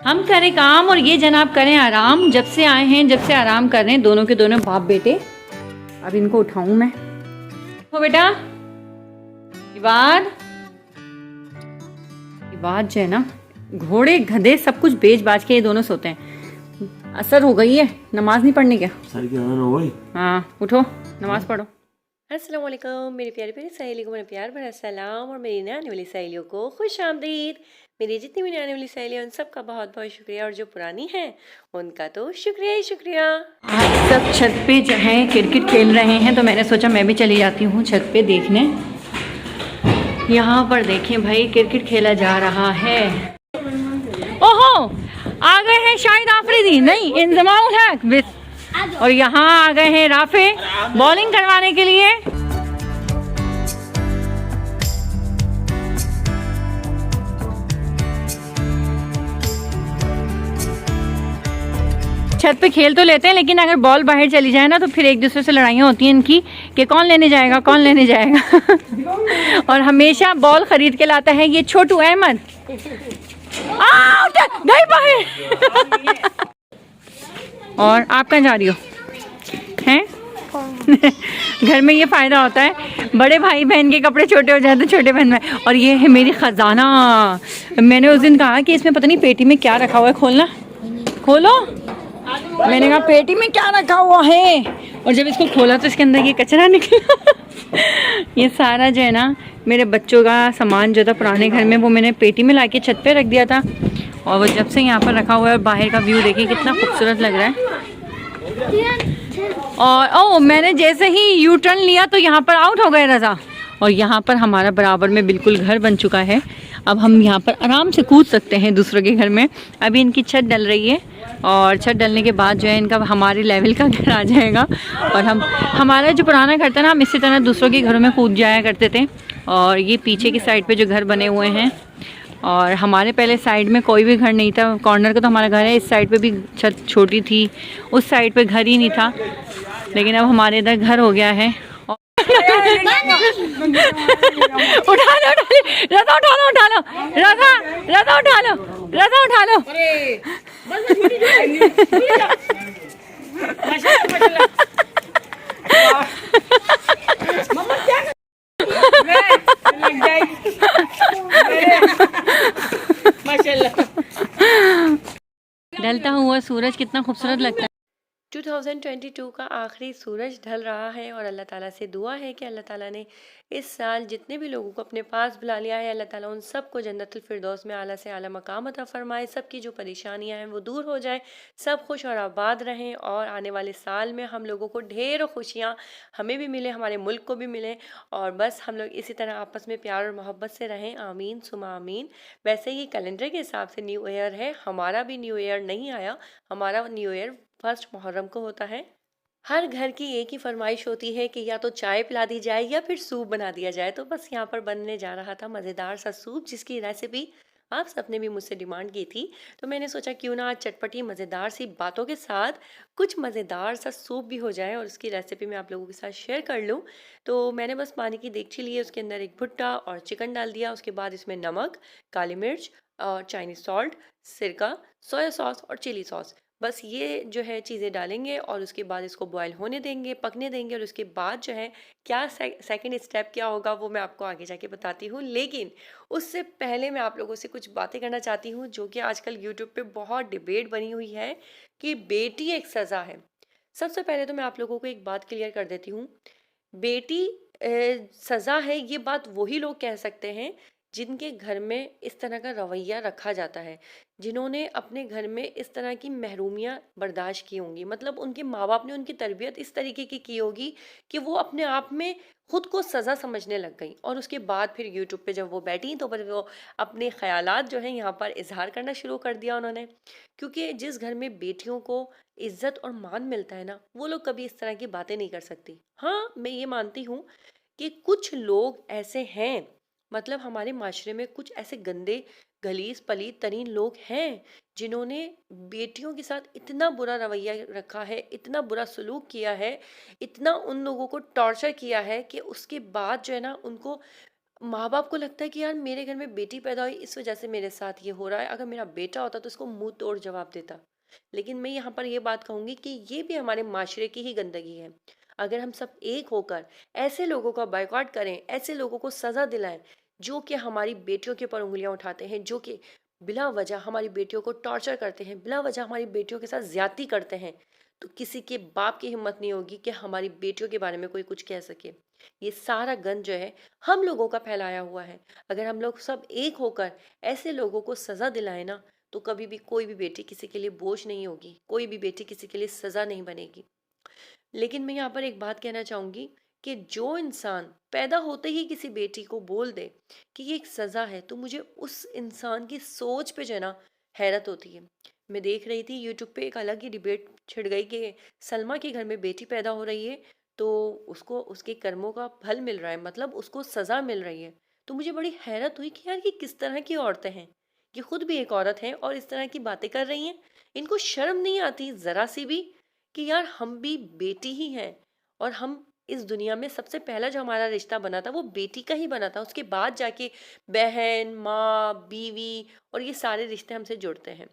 हम करें काम और ये जनाब करें आराम। जब से आए हैं, जब से आराम कर रहे हैं, दोनों के दोनों बाप बेटे। अब इनको उठाऊं मैं। हो बेटा, इबाद इबाद जो है ना, घोड़े गधे सब कुछ बेच बाज के ये दोनों सोते हैं। असर हो गई है, नमाज नहीं पढ़नी क्या? सर की अज़ान हो गई। हाँ उठो, नमाज पढ़ो। अस्सलाम वालेकुम मेरी प्यारी प्यारी सहेली को मेरा प्यार भरा सलाम और मेरी नए आने वाली सहेलियों को खुश आमदीद। मेरी जितनी भी नई आने वाली सहेलियाँ उन सबका बहुत बहुत शुक्रिया और जो पुरानी हैं उनका तो शुक्रिया ही शुक्रिया। आज सब छत पे जो है क्रिकेट खेल रहे हैं, तो मैंने सोचा मैं भी चली जाती हूँ छत पे देखने। यहाँ पर देखें भाई, क्रिकेट खेला जा रहा है। ओहो, आ गए हैं शाहिद आफरीदी, नहीं इंजमाउल हक, और यहाँ आ गए हैं राफे बॉलिंग करवाने के लिए। छत पे खेल तो लेते हैं, लेकिन अगर बॉल बाहर चली जाए ना तो फिर एक दूसरे से लड़ाइयाँ होती हैं इनकी कि कौन लेने जाएगा कौन लेने जाएगा। और हमेशा बॉल खरीद के लाता है ये छोटू अहमद। आउट, गई बाहर। और आप कहाँ जा रही हो हैं? घर में ये फ़ायदा होता है, बड़े भाई बहन के कपड़े छोटे हो जाते छोटे बहन में। और ये है मेरी ख़जाना। मैंने उस दिन कहा कि इसमें पता नहीं पेटी में क्या रखा हुआ है, खोलना, खोलो। मैंने कहा पेटी में क्या रखा हुआ है, और जब इसको खोला तो इसके अंदर ये कचरा निकला। ये सारा जो है ना मेरे बच्चों का सामान जो था पुराने घर में, वो मैंने पेटी में लाके छत पे रख दिया था, और वो जब से यहाँ पर रखा हुआ है। और बाहर का व्यू देखिए कितना खूबसूरत लग रहा है। और मैंने जैसे ही यू टर्न लिया तो यहाँ पर आउट हो गए रज़ा। और यहाँ पर हमारा बराबर में बिल्कुल घर बन चुका है। अब हम यहाँ पर आराम से कूद सकते हैं दूसरों के घर में। अभी इनकी छत डल रही है, और छत डलने के बाद जो है इनका हमारे लेवल का घर आ जाएगा। और हमारा जो पुराना घर था ना, हम इसी तरह दूसरों के घरों में कूद जाया करते थे। और ये पीछे की साइड पे जो घर बने हुए हैं, और हमारे पहले साइड में कोई भी घर नहीं था। कॉर्नर का तो हमारा घर है, इस साइड पे भी छत छोटी थी, उस साइड पे घर ही नहीं था, लेकिन अब हमारे इधर घर हो गया है। उठा लो रज़ा, उठा लो रज़ा, रज़ा उठा लो, रज़ा उठा लो। ढलता हुआ सूरज कितना खूबसूरत लगता है। 2022 का आखिरी सूरज ढल रहा है और अल्लाह ताला से दुआ है कि अल्लाह ताला ने इस साल जितने भी लोगों को अपने पास बुला लिया है, अल्लाह ताला उन सबको जन्नतुल फिरदौस में आला से आला मकाम अता फरमाए। सबकी जो परेशानियां हैं वो दूर हो जाए, सब खुश और आबाद रहें, और आने वाले साल में हम लोगों को ढेरों खुशियाँ हमें भी मिले, हमारे मुल्क को भी मिले, और बस हम लोग इसी तरह आपस में प्यार और मोहब्बत से रहें। आमीन सुमा आमीन। वैसे ही कैलेंडर के हिसाब से न्यू ईयर है, हमारा भी न्यू ईयर नहीं आया, हमारा न्यू ईयर 1 मुहर्रम को होता है। हर घर की एक ही फरमाइश होती है कि या तो चाय पिला दी जाए या फिर सूप बना दिया जाए। तो बस यहाँ पर बनने जा रहा था मज़ेदार सा सूप, जिसकी रेसिपी आप सबने भी मुझसे डिमांड की थी। तो मैंने सोचा क्यों ना आज चटपटी मज़ेदार सी बातों के साथ कुछ मज़ेदार सा सूप भी हो जाए और उसकी रेसिपी मैं आप लोगों के साथ शेयर कर लूँ। तो मैंने बस पानी की देगची ली है, उसके अंदर एक भुट्टा और चिकन डाल दिया। उसके बाद इसमें नमक, काली मिर्च और चाइनीज़ सॉल्ट, सिरका, सोया सॉस और चिली सॉस, बस ये जो है चीज़ें डालेंगे और उसके बाद इसको बॉयल होने देंगे, पकने देंगे। और उसके बाद जो है क्या सेकंड स्टेप क्या होगा वो मैं आपको आगे जाके बताती हूँ। लेकिन उससे पहले मैं आप लोगों से कुछ बातें करना चाहती हूँ, जो कि आजकल यूट्यूब पे बहुत डिबेट बनी हुई है कि बेटी एक सज़ा है। सबसे पहले तो मैं आप लोगों को एक बात क्लियर कर देती हूँ, बेटी सज़ा है ये बात वही लोग कह सकते हैं जिनके घर में इस तरह का रवैया रखा जाता है, जिन्होंने अपने घर में इस तरह की महरूमियाँ बर्दाश्त की होंगी। मतलब उनके माँ बाप ने उनकी तरबियत इस तरीके की होगी कि वो अपने आप में खुद को सज़ा समझने लग गई। और उसके बाद फिर यूट्यूब पे जब वो बैठी तो फिर वो अपने ख़यालात जो हैं यहाँ पर इजहार करना शुरू कर दिया उन्होंने। क्योंकि जिस घर में बेटियों को इज्जत और मान मिलता है ना, वो लोग कभी इस तरह की बातें नहीं कर सकती। हाँ, मैं ये मानती हूँ कि कुछ लोग ऐसे हैं, मतलब हमारे माशरे में कुछ ऐसे गंदे गलीज पलीद तरीन लोग हैं जिन्होंने बेटियों के साथ इतना बुरा रवैया रखा है, इतना बुरा सलूक किया है, इतना उन लोगों को टॉर्चर किया है कि उसके बाद जो है ना उनको माँ बाप को लगता है कि यार मेरे घर में बेटी पैदा हुई इस वजह से मेरे साथ ये हो रहा है, अगर मेरा बेटा होता तो उसको मुंह तोड़ जवाब देता। लेकिन मैं यहाँ पर ये बात कहूँगी कि ये भी हमारे माशरे की ही गंदगी है। अगर हम सब एक होकर ऐसे लोगों का बायकॉट करें, ऐसे लोगों को सज़ा दिलाएं जो कि हमारी बेटियों के ऊपर उंगलियां उठाते हैं, जो कि बिला वजह हमारी बेटियों को टॉर्चर करते हैं, बिला वजह हमारी बेटियों के साथ ज्यादती करते हैं, तो किसी के बाप की हिम्मत नहीं होगी कि हमारी बेटियों के बारे में कोई कुछ कह सके। ये सारा गंद जो है हम लोगों का फैलाया हुआ है। अगर हम लोग सब एक होकर ऐसे लोगों को सज़ा दिलाए ना, तो कभी भी कोई भी बेटी किसी के लिए बोझ नहीं होगी, कोई भी बेटी किसी के लिए सज़ा नहीं बनेगी। लेकिन मैं यहाँ पर एक बात कहना चाहूँगी कि जो इंसान पैदा होते ही किसी बेटी को बोल दे कि ये एक सज़ा है, तो मुझे उस इंसान की सोच पे जो है ना हैरत होती है। मैं देख रही थी यूट्यूब पे एक अलग ही डिबेट छिड़ गई कि सलमा के घर में बेटी पैदा हो रही है तो उसको उसके कर्मों का फल मिल रहा है, मतलब उसको सज़ा मिल रही है। तो मुझे बड़ी हैरत हुई कि यार ये किस तरह की औरतें हैं, ये खुद भी एक औरत हैं और इस तरह की बातें कर रही हैं। इनको शर्म नहीं आती ज़रा सी भी कि यार हम भी बेटी ही हैं, और हम इस दुनिया में सबसे पहला जो हमारा रिश्ता बना था वो बेटी का ही बना था। उसके बाद जाके बहन, माँ, बीवी और ये सारे रिश्ते हमसे जुड़ते हैं।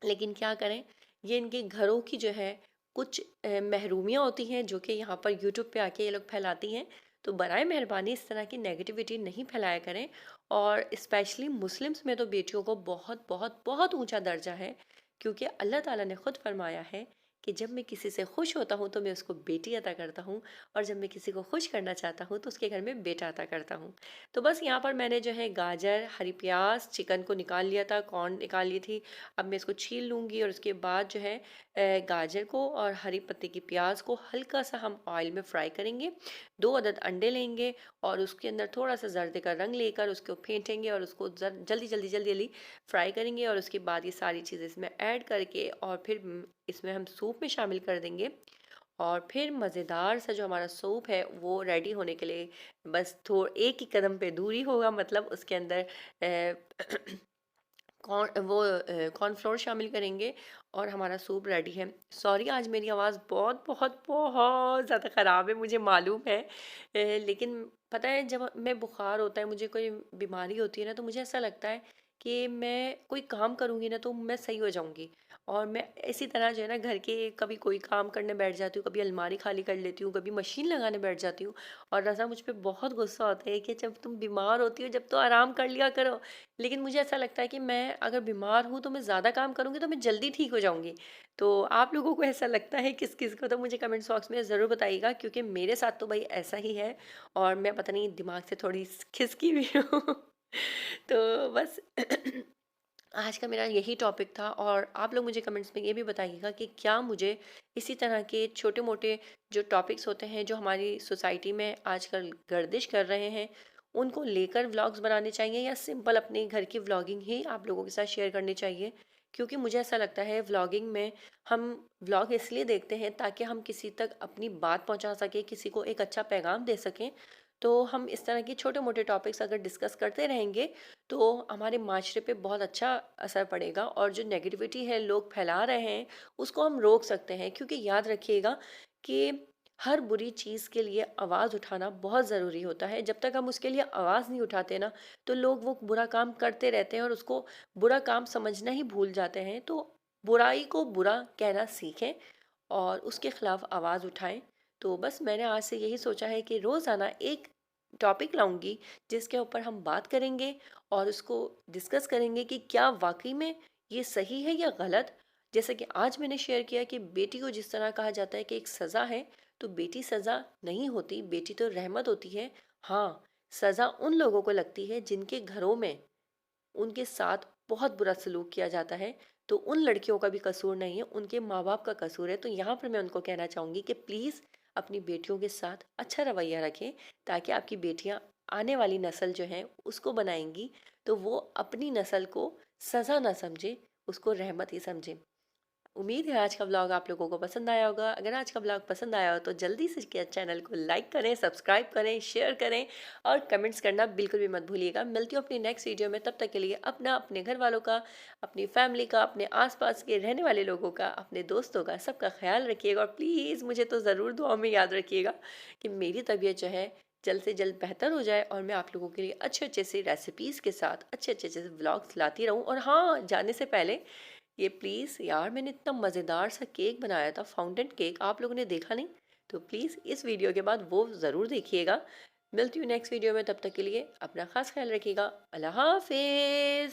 लेकिन क्या करें, ये इनके घरों की जो है कुछ महरूमियाँ होती हैं जो कि यहाँ पर यूट्यूब पे आके ये लोग फैलाती हैं। तो बराए मेहरबानी इस तरह की नेगेटिविटी नहीं फैलाया करें। और स्पेशली मुस्लिम्स में तो बेटियों को बहुत बहुत बहुत ऊंचा दर्जा है, क्योंकि अल्लाह ताला ने खुद फरमाया है कि जब मैं किसी से खुश होता हूँ तो मैं उसको बेटी अता करता हूँ, और जब मैं किसी को खुश करना चाहता हूँ तो उसके घर में बेटा अता करता हूँ। तो बस यहाँ पर मैंने जो है गाजर, हरी प्याज, चिकन को निकाल लिया था, कॉर्न निकाल ली थी। अब मैं इसको छील लूँगी और उसके बाद जो है गाजर को और हरी पत्ते की प्याज को हल्का सा हम ऑयल में फ्राई करेंगे। 2 अदद अंडे लेंगे और उसके अंदर थोड़ा सा जर्दे का रंग लेकर उसको फेंटेंगे और उसको जल्दी जल्दी जल्दी जल्दी फ्राई करेंगे, और उसके बाद ये सारी चीज़ें इसमें ऐड करके और फिर इसमें हम सूप में शामिल कर देंगे। और फिर मज़ेदार सा जो हमारा सूप है वो रेडी होने के लिए बस एक ही कदम पे दूरी होगा, मतलब उसके अंदर कॉर्नफ्लोर शामिल करेंगे और हमारा सूप रेडी है। सॉरी आज मेरी आवाज़ बहुत बहुत बहुत ज़्यादा ख़राब है, मुझे मालूम है। लेकिन पता है जब मैं बुखार होता है, मुझे कोई बीमारी होती है ना, तो मुझे ऐसा लगता है कि मैं कोई काम करूँगी ना तो मैं सही हो जाऊँगी। और मैं इसी तरह जो है ना घर के कभी कोई काम करने बैठ जाती हूँ, कभी अलमारी खाली कर लेती हूँ, कभी मशीन लगाने बैठ जाती हूँ। और रज़ा मुझ पे बहुत गुस्सा होता है कि जब तुम बीमार होती हो जब तो आराम कर लिया करो। लेकिन मुझे ऐसा लगता है कि मैं अगर बीमार हूँ तो मैं ज़्यादा काम करूँगी तो मैं जल्दी ठीक हो जाऊँगी। तो आप लोगों को ऐसा लगता है किस-किस को, तो मुझे कमेंट बॉक्स में ज़रूर बताइएगा, क्योंकि मेरे साथ तो भाई ऐसा ही है और मैं पता नहीं दिमाग से थोड़ी खिसकी भी हूँ। तो बस आज का मेरा यही टॉपिक था, और आप लोग मुझे कमेंट्स में ये भी बताइएगा कि क्या मुझे इसी तरह के छोटे मोटे जो टॉपिक्स होते हैं जो हमारी सोसाइटी में आजकल गर्दिश कर रहे हैं उनको लेकर व्लॉग्स बनाने चाहिए, या सिंपल अपने घर की व्लॉगिंग ही आप लोगों के साथ शेयर करनी चाहिए। क्योंकि मुझे ऐसा लगता है व्लॉगिंग में हम व्लॉग इसलिए देखते हैं ताकि हम किसी तक अपनी बात पहुंचा सकें, किसी को एक अच्छा पैगाम दे सकें। तो हम इस तरह के छोटे मोटे टॉपिक्स अगर डिस्कस करते रहेंगे तो हमारे माशरे पे बहुत अच्छा असर पड़ेगा, और जो नेगेटिविटी है लोग फैला रहे हैं उसको हम रोक सकते हैं। क्योंकि याद रखिएगा कि हर बुरी चीज़ के लिए आवाज़ उठाना बहुत ज़रूरी होता है। जब तक हम उसके लिए आवाज़ नहीं उठाते ना, तो लोग वो बुरा काम करते रहते हैं और उसको बुरा काम समझना ही भूल जाते हैं। तो बुराई को बुरा कहना सीखें और उसके ख़िलाफ़ आवाज़ उठाएं। तो बस मैंने आज से यही सोचा है कि रोज़ाना एक टॉपिक लाऊंगी जिसके ऊपर हम बात करेंगे और उसको डिस्कस करेंगे कि क्या वाकई में ये सही है या गलत। जैसे कि आज मैंने शेयर किया कि बेटी को जिस तरह कहा जाता है कि एक सज़ा है, तो बेटी सज़ा नहीं होती, बेटी तो रहमत होती है। हाँ, सज़ा उन लोगों को लगती है जिनके घरों में उनके साथ बहुत बुरा सलूक किया जाता है। तो उन लड़कियों का भी कसूर नहीं है, उनके माँ बाप का कसूर है। तो यहाँ पर मैं उनको कहना चाहूँगी कि प्लीज़ अपनी बेटियों के साथ अच्छा रवैया रखें, ताकि आपकी बेटियाँ आने वाली नस्ल जो है उसको बनाएंगी तो वो अपनी नस्ल को सज़ा ना समझे, उसको रहमत ही समझे। उम्मीद है आज का ब्लॉग आप लोगों को पसंद आया होगा। अगर आज का ब्लॉग पसंद आया हो तो जल्दी से चैनल को लाइक करें, सब्सक्राइब करें, शेयर करें और कमेंट्स करना बिल्कुल भी मत भूलिएगा। मिलती हूँ अपनी नेक्स्ट वीडियो में, तब तक के लिए अपना, अपने घर वालों का, अपनी फैमिली का, अपने आसपास के रहने वाले लोगों का, अपने दोस्तों का, सबका ख्याल रखिएगा। और प्लीज़ मुझे तो ज़रूर दुआ में याद रखिएगा कि मेरी तबीयत जो है जल्द से जल्द बेहतर हो जाए और मैं आप लोगों के लिए अच्छे अच्छे से रेसिपीज़ के साथ अच्छे अच्छे से व्लॉग्स लाती रहूं। और हाँ, जाने से पहले ये प्लीज़ यार, मैंने इतना मज़ेदार सा केक बनाया था, फाउंटेन केक, आप लोगों ने देखा नहीं? तो प्लीज़ इस वीडियो के बाद वो ज़रूर देखिएगा। मिलती हूँ नेक्स्ट वीडियो में, तब तक के लिए अपना ख़ास ख्याल रखिएगा। अल्लाह हाफ़िज़।